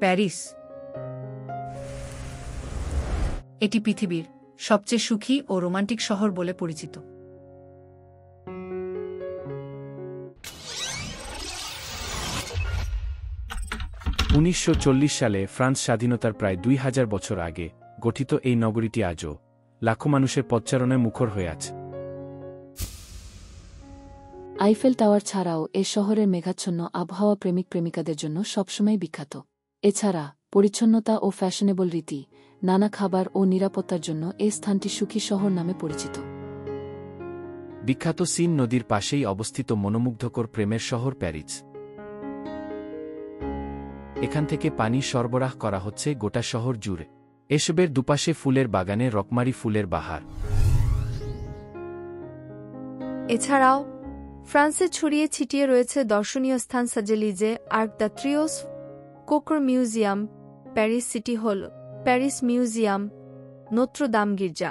Paris. এটি পৃথিবীর সবচেয়ে সুখী ও রোমান্টিক শহর বলে পরিচিত। সালে ফ্রান্স স্বাধীনতার প্রায় 2000 বছর আগে গঠিত এই নগরীটি আজও লাখো মানুষের পদচারণায় মুখর হয়ে আছে। আইফেল টাওয়ার ছাড়াও এ শহরের মেঘাচ্ছন্ন আবহাওয়া প্রেমিক প্রেমিকাদের জন্য সবসময় বিখ্যাত। এছাড়া পরিচ্ছন্নতা ও ফ্যাশনেবল রীতি, নানা খাবার ও নিরাপত্তার জন্য এই স্থানটি সুখী শহর নামে পরিচিত। বিখ্যাত সিন নদীর পাশেই অবস্থিত মনোমুগ্ধকর প্রেমের শহর প্যারিস। এখান থেকে পানি সরবরাহ করা হচ্ছে গোটা শহর জুড়ে। এসবের দুপাশে ফুলের বাগানে রকমারি ফুলের বাহার। এছাড়াও ফ্রান্সে ছড়িয়ে ছিটিয়ে রয়েছে দর্শনীয় স্থান সাজেলিজে, আর্ক দ্য ট্রিওস, কোকর museum, Paris city hall, Paris museum, Notre Dame গির্জা।